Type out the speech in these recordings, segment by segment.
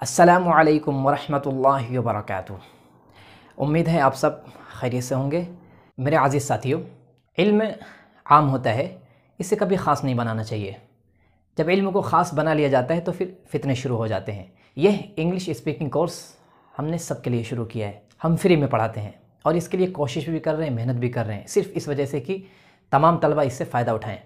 अस्सलामु अलैकुम वरहमतुल्लाहि वबरकातुहू। उम्मीद है आप सब खैरियत से होंगे। मेरे अज़ीज़ साथियों, इल्म आम होता है, इसे कभी ख़ास नहीं बनाना चाहिए। जब इल्म को ख़ास बना लिया जाता है तो फिर फितने शुरू हो जाते हैं। यह इंग्लिश स्पीकिंग कोर्स हमने सबके लिए शुरू किया है। हम फ्री में पढ़ाते हैं और इसके लिए कोशिश भी कर रहे हैं, मेहनत भी कर रहे हैं, सिर्फ इस वजह से कि तमाम तलबा इससे फ़ायदा उठाएँ।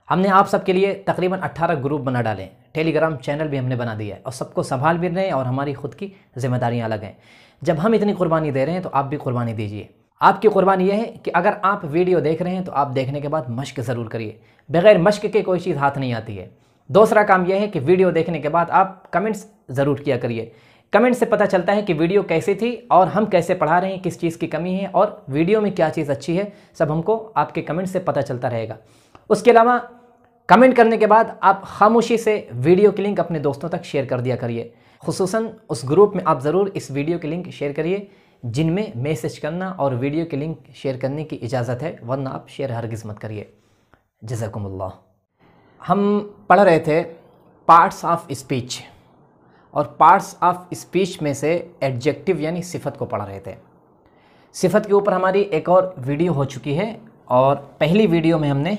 हमने आप सबके लिए तकरीबन 18 ग्रुप बना डाले, टेलीग्राम चैनल भी हमने बना दिया है और सबको संभाल भी रहे हैं और हमारी खुद की ज़िम्मेदारियां अलग हैं। जब हम इतनी कुर्बानी दे रहे हैं तो आप भी कुर्बानी दीजिए। आपकी कुर्बानी यह है कि अगर आप वीडियो देख रहे हैं तो आप देखने के बाद मश्क ज़रूर करिए। बग़ैर मश्क के कोई चीज़ हाथ नहीं आती है। दूसरा काम यह है कि वीडियो देखने के बाद आप कमेंट्स ज़रूर किया करिए। कमेंट से पता चलता है कि वीडियो कैसी थी और हम कैसे पढ़ा रहे हैं, किस चीज़ की कमी है और वीडियो में क्या चीज़ अच्छी है, सब हमको आपके कमेंट से पता चलता रहेगा। उसके अलावा कमेंट करने के बाद आप खामोशी से वीडियो की लिंक अपने दोस्तों तक शेयर कर दिया करिए। खुसूसन उस ग्रुप में आप ज़रूर इस वीडियो की लिंक शेयर करिए जिनमें मैसेज करना और वीडियो की लिंक शेयर करने की इजाज़त है, वरना आप शेयर हरगिज़ मत करिए। जज़ाकुमुल्लाह। हम पढ़ रहे थे पार्ट्स ऑफ स्पीच और पार्ट्स ऑफ स्पीच में से एडजेक्टिव यानी सिफत को पढ़ रहे थे। सिफत के ऊपर हमारी एक और वीडियो हो चुकी है और पहली वीडियो में हमने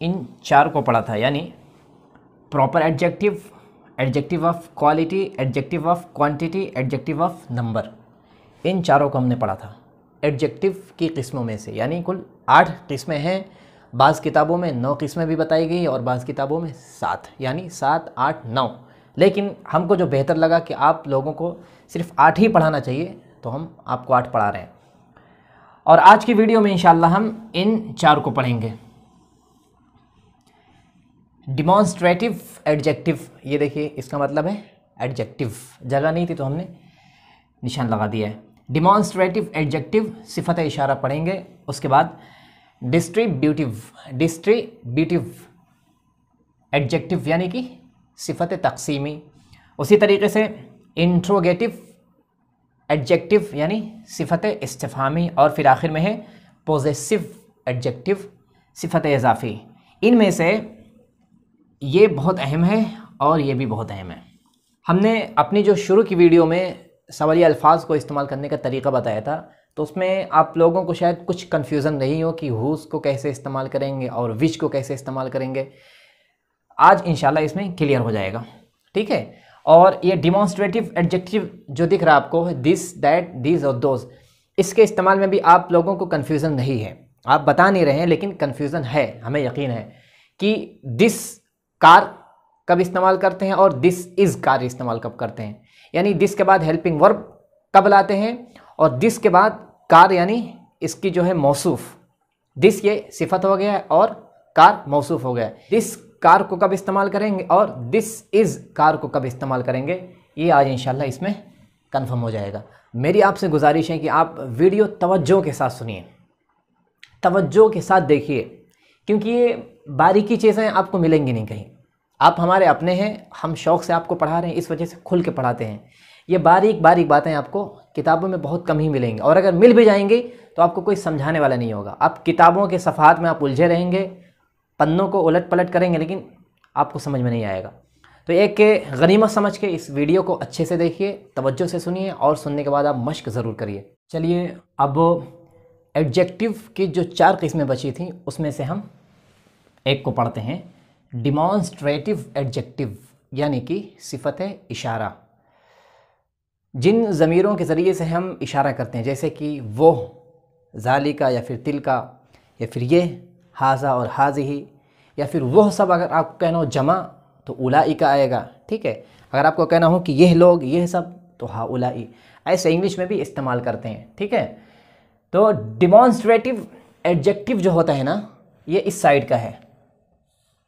इन चार को पढ़ा था, यानी proper adjective, adjective of quality, adjective of quantity, adjective of number. इन चारों को हमने पढ़ा था एडजेक्टिव की किस्मों में से, यानी कुल 8 किस्में हैं। बाज़ किताबों में 9 किस्में भी बताई गई और बाज़ किताबों में 7, यानी 7, 8, 9। लेकिन हमको जो बेहतर लगा कि आप लोगों को सिर्फ 8 ही पढ़ाना चाहिए, तो हम आपको 8 पढ़ा रहे हैं। और आज की वीडियो में इंशाअल्लाह हम इन 4 को पढ़ेंगे। डिमॉन्स्ट्रेटिव एडजेक्टिव, ये देखिए इसका मतलब है एडजेक्टिव, जगह नहीं थी तो हमने निशान लगा दिया है। डिमॉन्स्ट्रेटिव एडजेक्टिव सिफत इशारा पढ़ेंगे। उसके बाद डिस्ट्रीब्यूटिव एडजेक्टिव यानी कि सिफत तक़सीमी। उसी तरीके से इंट्रोगेटिव एडजेक्टिव यानी सिफत इस्तिफ़हामी। और फिर आखिर में है पोजेसिव एडजेक्टिव, सिफत इज़ाफ़ी। इनमें से ये बहुत अहम है और ये भी बहुत अहम है। हमने अपनी जो शुरू की वीडियो में सवालिया अल्फाज को इस्तेमाल करने का तरीका बताया था, तो उसमें आप लोगों को शायद कुछ कन्फ्यूज़न रही हो कि हुज़ को कैसे इस्तेमाल करेंगे और विच को कैसे इस्तेमाल करेंगे। आज इंशाल्लाह इसमें क्लियर हो जाएगा, ठीक है। और ये डिमॉन्स्ट्रेटिव एडजेक्टिव जो दिख रहा है आपको, दिस, दैट, दीज और दोज, इसके इस्तेमाल में भी आप लोगों को कन्फ्यूज़न नहीं है। आप बता नहीं रहे हैं लेकिन कन्फ्यूज़न है, हमें यकीन है कि दिस कार कब इस्तेमाल करते हैं और दिस इज़ कार इस्तेमाल कब करते हैं। यानी दिस के बाद हेल्पिंग वर्ब कब लाते हैं और दिस के बाद कार यानी इसकी जो है मौसूफ। दिस ये सिफत हो गया और कार मौसूफ हो गया। दिस कार को कब इस्तेमाल करेंगे और दिस इज़ कार को कब इस्तेमाल करेंगे, ये आज इंशाल्लाह इसमें कन्फर्म हो जाएगा। मेरी आपसे गुजारिश है कि आप वीडियो तवज्जो के साथ सुनिए, तवज्जो के साथ देखिए, क्योंकि ये बारीकी चीज़ें आपको मिलेंगी नहीं कहीं। आप हमारे अपने हैं, हम शौक़ से आपको पढ़ा रहे हैं, इस वजह से खुल के पढ़ाते हैं। ये बारीक बारीक बातें आपको किताबों में बहुत कम ही मिलेंगी और अगर मिल भी जाएंगी तो आपको कोई समझाने वाला नहीं होगा। आप किताबों के सफ़हात में आप उलझे रहेंगे, पन्नों को उलट पलट करेंगे, लेकिन आपको समझ में नहीं आएगा। तो एक गनीमत समझ के इस वीडियो को अच्छे से देखिए, तवज्जो से सुनिए और सुनने के बाद आप मश्क ज़रूर करिए। चलिए, अब एडजेक्टिव की जो 4 किस्में बची थी उसमें से हम एक को पढ़ते हैं, डिमॉन्स्ट्रेटिव एडजेक्टिव यानी कि सिफत इशारा। जिन ज़मीरों के ज़रिए से हम इशारा करते हैं, जैसे कि वो, ज़ालिका या फिर तिलका या फिर ये, हाजा और हाजिही, या फिर वह सब अगर आपको कहना हो जमा तो उलाइका आएगा, ठीक है। अगर आपको कहना हो कि यह लोग, यह सब, तो हा उलाई। ऐसे इंग्लिश में भी इस्तेमाल करते हैं, ठीक है। तो डिमॉन्स्ट्रेटिव एडजेक्टिव जो होता है ना, ये इस साइड का है।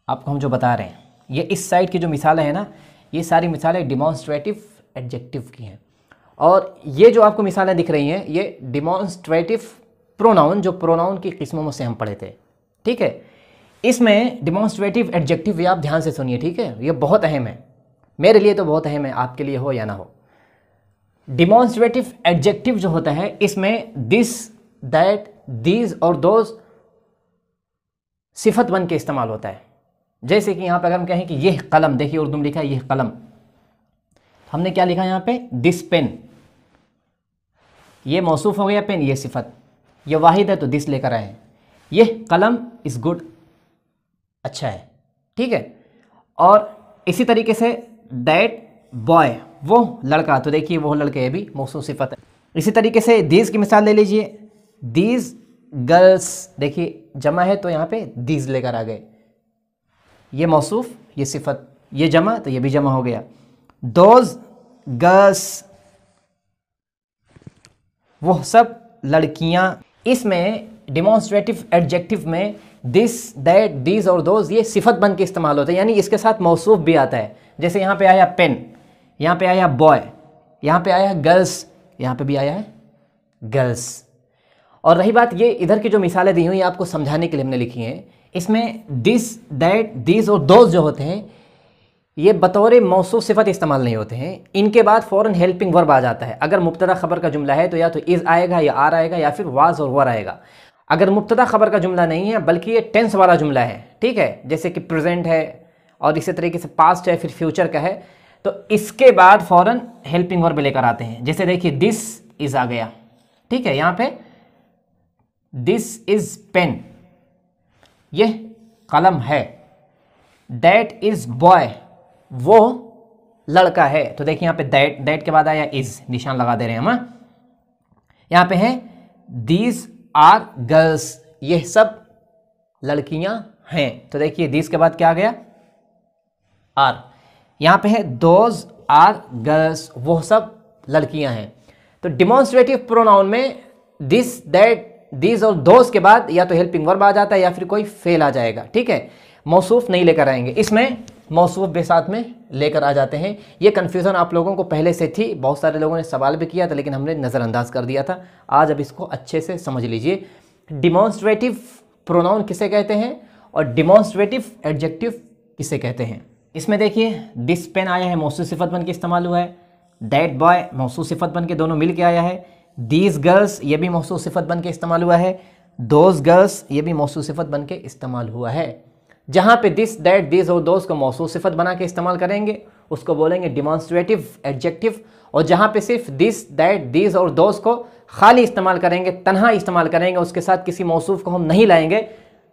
आपको हम जो बता रहे हैं, ये इस साइड की जो मिसालें हैं ना, ये सारी मिसालें डिमॉन्स्ट्रेटिव एडजेक्टिव की हैं। और ये जो आपको मिसालें दिख रही हैं, ये डिमॉन्स्ट्रेटिव प्रोनाउन, जो प्रोनाउन की किस्मों से हम पढ़े थे, ठीक है। इसमें डिमॉन्स्ट्रेटिव एडजेक्टिव, ये आप ध्यान से सुनिए, ठीक है। ये बहुत अहम है, मेरे लिए तो बहुत अहम है, आपके लिए हो या ना हो। डिमॉन्स्ट्रेटिव एडजेक्टिव जो होता है, इसमें दिस, दैट, दीज और दोज सिफत बन के इस्तेमाल होता है। जैसे कि यहाँ पर अगर हम कहें कि यह कलम, देखिए उर्दू में लिखा है यह कलम, हमने क्या लिखा यहाँ पे, दिस पेन, ये मौसूफ हो गया पेन, ये सिफत, ये वाहिद है तो दिस लेकर आए हैं। ये कलम इज़ गुड, अच्छा है, ठीक है। और इसी तरीके से दैट बॉय, वो लड़का, तो देखिए वो लड़के, ये भी मौसूफ सिफत है। इसी तरीके से दीज की मिसाल ले लीजिए, दीज गर्ल्स, देखिए जमा है तो यहाँ पे दीज लेकर आ गए, ये मौसूफ, ये सिफत, ये जमा तो ये भी जमा हो गया। दोज गर्ल्स, वो सब लड़कियां। इसमें डिमॉन्स्ट्रेटिव एडजेक्टिव में दिस, दैट, दीज और दोज ये सिफत बन के इस्तेमाल होते हैं, यानी इसके साथ मौसूफ भी आता है। जैसे यहाँ पे आया पेन, यहाँ पे आया बॉय, यहाँ पे आया गर्ल्स, यहाँ पे भी आया है गर्ल्स। और रही बात ये इधर की जो मिसालें दी हुई आपको समझाने के लिए हमने लिखी हैं, इसमें दिस, दैट, दीज और दोज जो होते हैं ये बतौर मौसूफ सिफत इस्तेमाल नहीं होते हैं। इनके बाद फ़ौरन हेल्पिंग वर्ब आ जाता है। अगर मुब्तदा खबर का जुमला है तो या तो इज़ आएगा या आर आएगा या फिर वाज और वर आएगा। अगर मुब्तदा खबर का जुमला नहीं है बल्कि ये टेंस वाला जुमला है, ठीक है, जैसे कि प्रेजेंट है और इसी तरीके से पास्ट है फिर फ्यूचर का है, तो इसके बाद फ़ौरन हेल्पिंग वर्ब लेकर आते हैं। जैसे देखिए दिस इज़ आ गया, ठीक है, यहाँ पे दिस इज़ पेन, ये कलम है। दैट इज़ बॉय, वो लड़का है। तो देखिए यहाँ पे दैट, दैट के बाद आया इज, निशान लगा दे रहे हैं हम। यहाँ पे है दीज आर गर्ल्स, ये सब लड़कियां हैं। तो देखिए दीज के बाद क्या आ गया, आर। यहाँ पे है दोज आर गर्ल्स, वो सब लड़कियां हैं। तो डिमॉन्स्ट्रेटिव प्रोनाउन में दिस, दैट, दीज और दोज के बाद या तो हेल्पिंग वर्ब आ जाता है या फिर कोई फेल आ जाएगा, ठीक है, मौसूफ नहीं लेकर आएंगे। इसमें मौसूफ भी साथ में लेकर आ जाते हैं। ये कन्फ्यूज़न आप लोगों को पहले से थी, बहुत सारे लोगों ने सवाल भी किया था लेकिन हमने नज़रअंदाज कर दिया था। आज अब इसको अच्छे से समझ लीजिए, डिमॉन्स्ट्रेटिव प्रोनाउन किसे कहते हैं और डिमॉन्स्ट्रेटिव एडजेक्टिव किसे कहते हैं। इसमें देखिए दिस पेन आया है, मौसूफ सिफत बन के इस्तेमाल हुआ है। दैट बॉय मौसूफ सिफत बन के दोनों मिल के आया है। दीज गर्ल्स ये भी मौसूफ सिफत बन के इस्तेमाल हुआ है। दोज गर्ल्स ये भी मौसूफ सिफत बन के इस्तेमाल हुआ है। जहाँ पे दिस, दैट, दीज और दोज को मौसूफ सिफत बना के इस्तेमाल करेंगे उसको बोलेंगे डिमॉन्स्ट्रेटिव एडजेक्टिव, और जहाँ पे सिर्फ दिस, दैट, दीज और दोज को खाली इस्तेमाल करेंगे, तन्हा इस्तेमाल करेंगे, उसके साथ किसी मौसूफ को हम नहीं लाएंगे,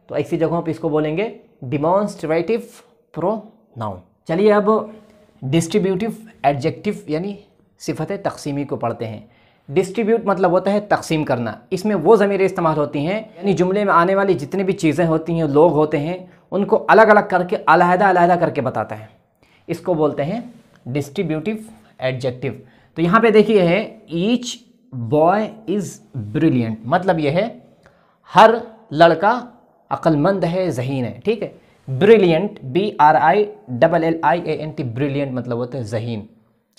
तो ऐसी जगहों पे इसको बोलेंगे डिमॉन्स्ट्रेटिव प्रोनाउन। चलिए अब डिस्ट्रीब्यूटिव एडजेक्टिव यानी सिफत तक़सीमी को पढ़ते हैं। डिस्ट्रीब्यूट मतलब होता है तकसीम करना। इसमें वो ज़मीरें इस्तेमाल होती हैं यानी जुमले में आने वाली जितनी भी चीज़ें होती हैं, लोग होते हैं, उनको अलग अलग करके अलहदा अलहदा करके बताता है। इसको बोलते हैं डिस्ट्रीब्यूटिव एडजेक्टिव। तो यहाँ पे देखिए है ईच बॉय इज़ ब्रिलियंट, मतलब ये है हर लड़का अक्लमंद है, ज़हीन है, ठीक है। ब्रिलियंट BRILLIANT ब्रिलियंट मतलब होता है ज़हीन,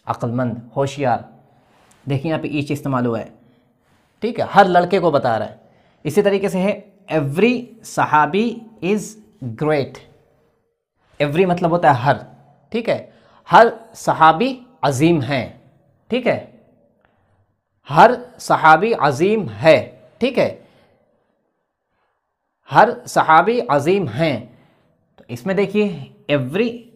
अक्लमंद, होशियार। देखिए यहाँ पे ईच इस्तेमाल हुआ है, ठीक है, हर लड़के को बता रहा है। इसी तरीके से है एवरी सहाबी इज़ ग्रेट। एवरी मतलब होता है हर, ठीक है, हर सहाबी अजीम है, ठीक है, हर सहाबी अजीम है, ठीक है, हर सहाबी अजीम हैं। तो इसमें देखिए एवरी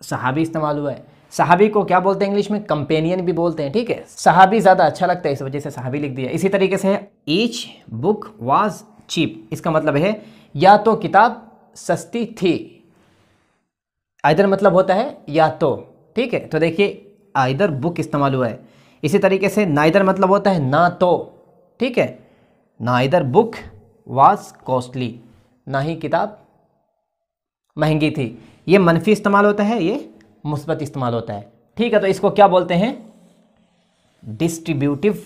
सहाबी इस्तेमाल हुआ है। सहाबी को क्या बोलते हैं इंग्लिश में, कंपेनियन भी बोलते हैं, ठीक है। सहाबी ज़्यादा अच्छा लगता है इस वजह से सहाबी लिख दिया। इसी तरीके से है ईच बुक वाज चीप, इसका मतलब है या तो किताब सस्ती थी। आइदर मतलब होता है या तो, ठीक है। तो देखिए आइदर बुक इस्तेमाल हुआ है। इसी तरीके से नाइदर मतलब होता है ना तो, ठीक है, नाइदर बुक वाज कॉस्टली, ना ही किताब महंगी थी। ये मनफी इस्तेमाल होता है, ये मुस्बत इस्तेमाल होता है, ठीक है। तो इसको क्या बोलते हैं, डिस्ट्रीब्यूटिव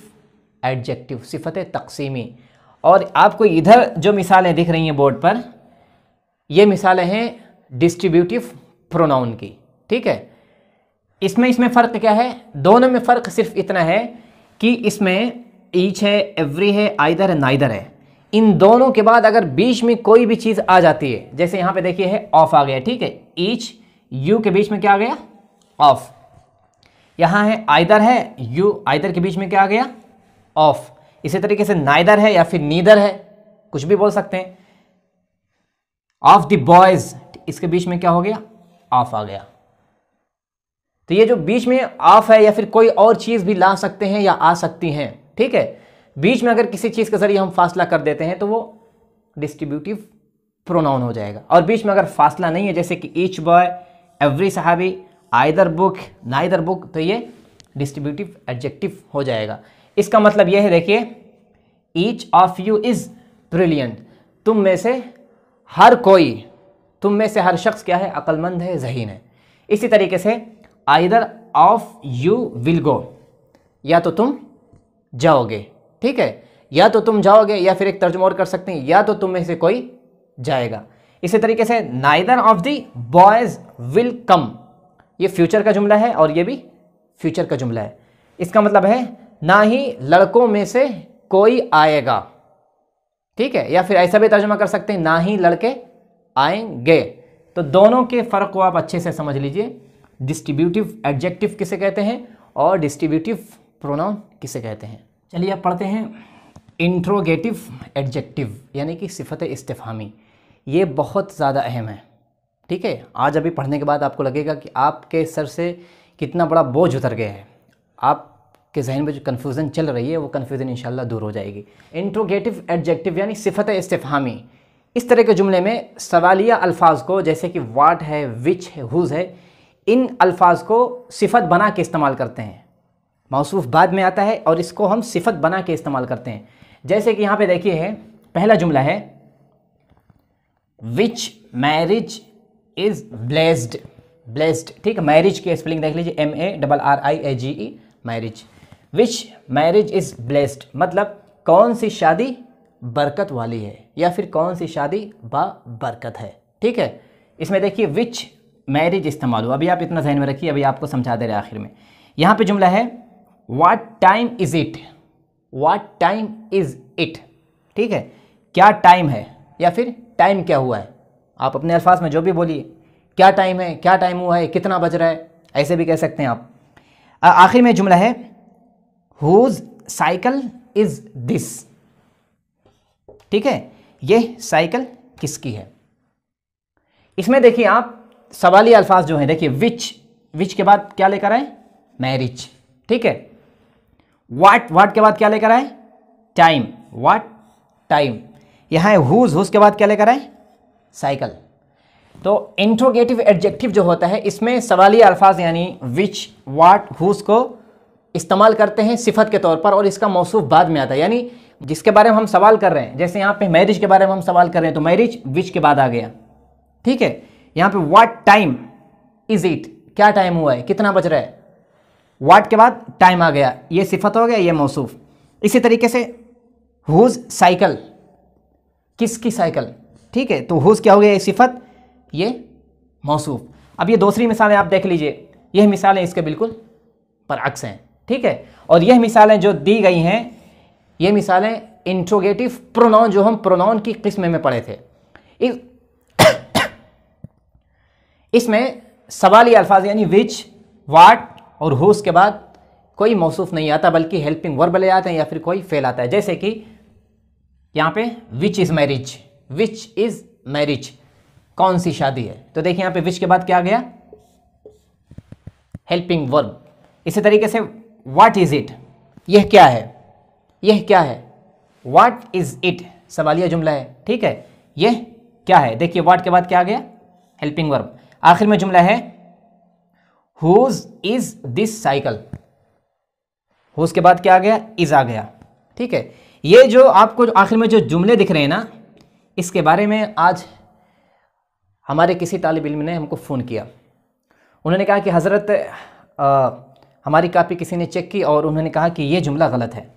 एडजेक्टिव, सिफत तक़सीमी। और आपको इधर जो मिसालें दिख रही हैं बोर्ड पर, ये मिसालें हैं डिस्ट्रीब्यूटिव प्रोनाउन की, ठीक है। इसमें फ़र्क क्या है, दोनों में फ़र्क सिर्फ इतना है कि इसमें ईच है, एवरी है, आइदर है, नाइदर है। इन दोनों के बाद अगर बीच में कोई भी चीज़ आ जाती है, जैसे यहाँ पे देखिए है ऑफ आ गया, ठीक है, ईच यू के बीच में क्या आ गया, ऑफ। यहाँ है आइदर है, यू आइदर के बीच में क्या आ गया, ऑफ। इसी तरीके से नाइदर है या फिर नीदर है, कुछ भी बोल सकते हैं। ऑफ द बॉयज, इसके बीच में क्या हो गया, ऑफ आ गया। तो ये जो बीच में ऑफ है या फिर कोई और चीज़ भी ला सकते हैं या आ सकती हैं, ठीक है। बीच में अगर किसी चीज़ के ज़रिए हम फासला कर देते हैं तो वो डिस्ट्रीब्यूटिव प्रोनाउन हो जाएगा। और बीच में अगर फासला नहीं है, जैसे कि ईच बॉय, एवरी सहाबी, आइदर बुक, नाइदर बुक, तो ये डिस्ट्रीब्यूटिव एडजेक्टिव हो जाएगा। इसका मतलब यह है, देखिए, each of you is brilliant, तुम में से हर कोई, तुम में से हर शख्स क्या है, अक्लमंद है, ज़हीन है। इसी तरीके से either of you will go, या तो तुम जाओगे, ठीक है, या तो तुम जाओगे, या फिर एक तर्जुमा और कर सकते हैं, या तो तुम में से कोई जाएगा। इसी तरीके से neither of the boys will come, ये फ्यूचर का जुमला है और ये भी फ्यूचर का जुमला है। इसका मतलब है ना ही लड़कों में से कोई आएगा, ठीक है, या फिर ऐसा भी तर्जुमा कर सकते हैं, ना ही लड़के आएंगे। तो दोनों के फ़र्क को आप अच्छे से समझ लीजिए। डिस्ट्रीब्यूटिव एडजेक्टिव किसे कहते हैं और डिस्ट्रीब्यूटिव प्रोनाउन किसे कहते हैं। चलिए अब पढ़ते हैं इंट्रोगेटिव एडजेक्टिव, यानी कि सिफत इस्तिफ़हामी। ये बहुत ज़्यादा अहम है, ठीक है। आज अभी पढ़ने के बाद आपको लगेगा कि आपके सर से कितना बड़ा बोझ उतर गया है, आपके जहन में जो कन्फ्यूज़न चल रही है वो कन्फ्यूज़न इंशाल्लाह दूर हो जाएगी। इंट्रोगेटिव एडजेक्टिव यानी सिफत इस्तिफ़हामी, इस तरह के जुमले में सवालिया अल्फाज को, जैसे कि वाट है, विच है, हुज़ है, इन अल्फाज को सिफत बना के इस्तेमाल करते हैं। मौसूफ बाद में आता है और इसको हम सिफत बना के इस्तेमाल करते हैं। जैसे कि यहाँ पे देखिए है, पहला जुमला है विच मैरिज इज़ ब्लेस्ड, ब्लेस्ड, ठीक है। मैरिज की स्पेलिंग देख लीजिए, MARRIAGE, marriage. Which marriage is blessed मतलब कौन सी शादी बरकत वाली है, या फिर कौन सी शादी बरकत है, ठीक है। इसमें देखिए विच मैरिज इस्तेमाल हुआ। अभी आप इतना ध्यान में रखिए, अभी आपको समझा दे रहे आखिर में। यहाँ पे जुमला है what time is it, what time is it, ठीक है, क्या टाइम है या फिर टाइम क्या हुआ है। आप अपने अल्फाज में जो भी बोलिए, क्या टाइम है, क्या टाइम हुआ है, कितना बज रहा है, ऐसे भी कह सकते हैं आप। आखिर में जुमला है हुज साइकिल इज़ दिस, ठीक है, यह साइकिल किसकी है। इसमें देखिए आप सवाली अल्फाज जो हैं, देखिए विच, विच के बाद क्या लेकर आए, मैरिज, ठीक है। वाट, वाट के बाद क्या लेकर आए, टाइम, वाट टाइम। यहाँ है हुज, हुज के बाद क्या लेकर आए, साइकिल। तो इंट्रोगेटिव एडजेक्टिव जो होता है, इसमें सवाली अल्फाज यानी विच, वाट, हुज को इस्तेमाल करते हैं सिफत के तौर पर, और इसका मौसूफ बाद में आता है, यानी जिसके बारे में हम सवाल कर रहे हैं। जैसे यहाँ पे मैरिज के बारे में हम सवाल कर रहे हैं तो मैरिज विच के बाद आ गया, ठीक है। यहाँ पे व्हाट टाइम इज इट, क्या टाइम हुआ है, कितना बज रहा है, व्हाट के बाद टाइम आ गया, ये सिफत हो गया, ये मौसूफ। इसी तरीके से हुज साइकिल, किसकी साइकिल, ठीक है, तो हुज क्या हो गया, ये सिफत, ये मौसूफ। अब ये दूसरी मिसालें आप देख लीजिए, यह मिसालें इसके बिल्कुल बरअक्स हैं, ठीक है। और यह मिसालें जो दी गई हैं, ये मिसालें इंट्रोगेटिव प्रोनाउन जो हम प्रोनाउन की किस्म में पढ़े थे। इसमें सवाली अल्फाज यानी विच, वाट और हुज के बाद कोई मौसूफ नहीं आता, बल्कि हेल्पिंग वर्ब ले आते हैं या फिर कोई फेल आता है। जैसे कि यहाँ पे which is marriage, which is marriage, कौन सी शादी है। तो देखिए यहाँ पे विच के बाद क्या आ गया, हेल्पिंग वर्ब। इसी तरीके से व्हाट इज़ इट, यह क्या है, यह क्या है, व्हाट इज़ इट सवालिया जुमला है, ठीक है, यह क्या है। देखिए व्हाट के बाद क्या आ गया, हेल्पिंग वर्ब। आखिर में जुमला है whose is this cycle, whose के बाद क्या आ गया, इज़ आ गया, ठीक है। ये जो आपको आखिर में जो जुमले दिख रहे हैं ना, इसके बारे में आज हमारे किसी तालिब इल्म ने हमको फ़ोन किया। उन्होंने कहा कि हज़रत हमारी कापी किसी ने चेक की और उन्होंने कहा कि ये जुमला गलत है,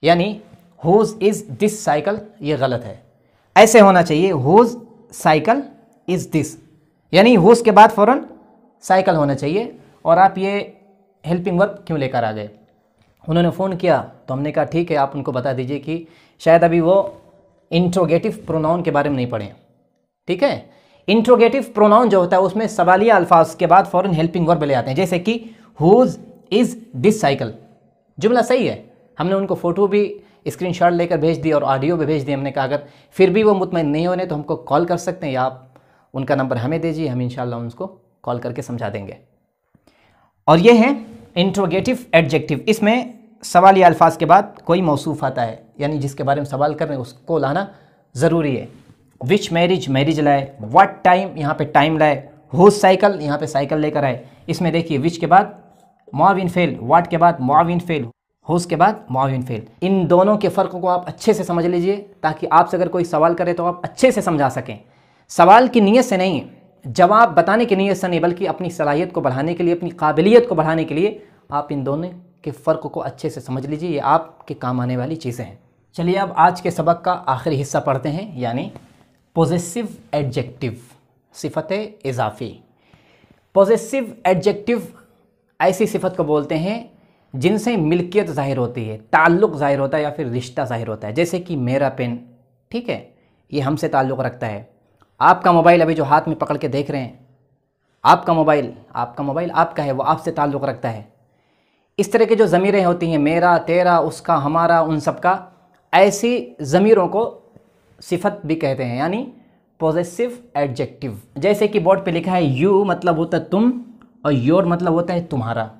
यानी हुज इज़ दिस साइकिल ये गलत है। ऐसे होना चाहिए हुज साइकिल इज़ दिस, यानी हुज के बाद फ़ौरन साइकिल होना चाहिए। और आप ये हेल्पिंग वर्ब क्यों लेकर आ गए। उन्होंने फ़ोन किया तो हमने कहा ठीक है, आप उनको बता दीजिए कि शायद अभी वो इंट्रोगेटिव प्रोनाउन के बारे में नहीं पढ़े, ठीक है। इंट्रोगेटिव प्रोनाउन जो होता है उसमें सवालिया अल्फाज के बाद फ़ौरन हेल्पिंग वर्ब ले आते हैं। जैसे कि हुज इज़ दिस साइकिल, जुमला सही है, हमने उनको फ़ोटो भी स्क्रीनशॉट लेकर भेज दी और ऑडियो भी भेज दी। हमने कहा अगर फिर भी वो मुतमईन नहीं होने तो हमको कॉल कर सकते हैं, या आप उनका नंबर हमें दीजिए, हम इंशाल्लाह उनको कॉल करके समझा देंगे। और ये है इंट्रोगेटिव एडजेक्टिव। इसमें सवाली अल्फाज के बाद कोई मौसूफ आता है, यानी जिसके बारे में सवाल कर रहे हैं उसको लाना ज़रूरी है। विच मैरिज, मैरिज लाए। व्हाट टाइम, यहाँ पे टाइम लाए। हुज साइकिल, यहाँ पे साइकिल लेकर आए। इसमें देखिए विच के बाद मुआविन फेल, व्हाट के बाद मुआविन फेल, हुज के बाद मुआविन फेल। इन दोनों के फ़र्क को आप अच्छे से समझ लीजिए ताकि आपसे अगर कोई सवाल करे तो आप अच्छे से समझा सकें। सवाल की नीयत से नहीं, जवाब बताने की नीयत से नहीं, बल्कि अपनी सलाहियत को बढ़ाने के लिए, अपनी काबिलियत को बढ़ाने के लिए आप इन दोनों के फ़र्क को अच्छे से समझ लीजिए। ये आपके काम आने वाली चीज़ें हैं। चलिए अब आज के सबक का आखिरी हिस्सा पढ़ते हैं, यानी पॉजेसिव एडजेक्टिव, सिफत इजाफ़ी। पॉजेसिव एडजेक्टिव ऐसी सिफत को बोलते हैं जिनसे मिल्कियत ज़ाहिर होती है, ताल्लुक़ ज़ाहिर होता है या फिर रिश्ता ज़ाहिर होता है। जैसे कि मेरा पेन, ठीक है, ये हमसे ताल्लुक़ रखता है। आपका मोबाइल अभी जो हाथ में पकड़ के देख रहे हैं, आपका मोबाइल आपका है, वो आपसे ताल्लुक़ रखता है। इस तरह के जो ज़मीरें होती हैं, मेरा, तेरा, उसका, हमारा, उन सब का, ऐसी ज़मीरों को सिफत भी कहते हैं, यानी पॉजेसिव एडजेक्टिव। जैसे कि बोर्ड पे लिखा है यू मतलब होता है तुम और योर मतलब होता है तुम्हारा।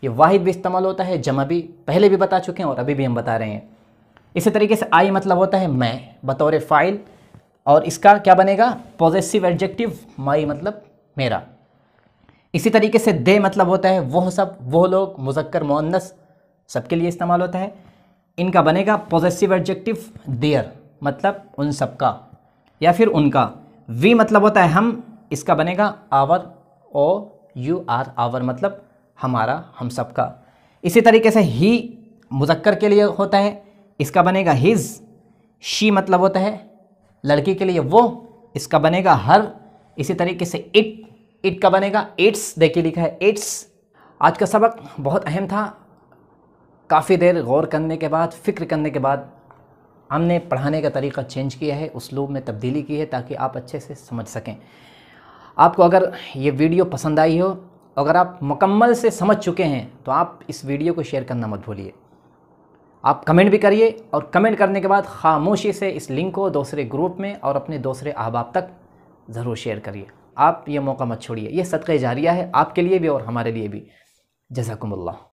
ये वाहिद भी इस्तेमाल होता है, जमा भी, पहले भी बता चुके हैं और अभी भी हम बता रहे हैं। इसी तरीके से आई मतलब होता है मैं बतौर फ़ाइल, और इसका क्या बनेगा पॉजेसिव एडजेक्टिव, माई मतलब मेरा। इसी तरीके से दे मतलब होता है वह सब, वो लोग, मुज़क्कर मुअन्नस सबके लिए इस्तेमाल होता है। इनका बनेगा पॉजेसिव एडजेक्टिव देयर मतलब उन सब का या फिर उनका। वी मतलब होता है हम, इसका बनेगा our, O U R, our मतलब हमारा, हम सब का। इसी तरीके से ही मुज़क्कर के लिए होता है, इसका बनेगा हिज। शी मतलब होता है लड़की के लिए वो, इसका बनेगा हर। इसी तरीके से इट का बनेगा इट्स, देखिए लिखा है इट्स। आज का सबक बहुत अहम था। काफ़ी देर गौर करने के बाद, फ़िक्र करने के बाद हमने पढ़ाने का तरीक़ा चेंज किया है, उसलूब में तब्दीली की है ताकि आप अच्छे से समझ सकें। आपको अगर ये वीडियो पसंद आई हो, अगर आप मुकम्मल से समझ चुके हैं तो आप इस वीडियो को शेयर करना मत भूलिए। आप कमेंट भी करिए और कमेंट करने के बाद खामोशी से इस लिंक को दूसरे ग्रुप में और अपने दूसरे अहबाब तक ज़रूर शेयर करिए। आप ये मौका मत छोड़िए, ये सदक़े जारिया है आपके लिए भी और हमारे लिए भी। जज़ाकुमुल्लाह।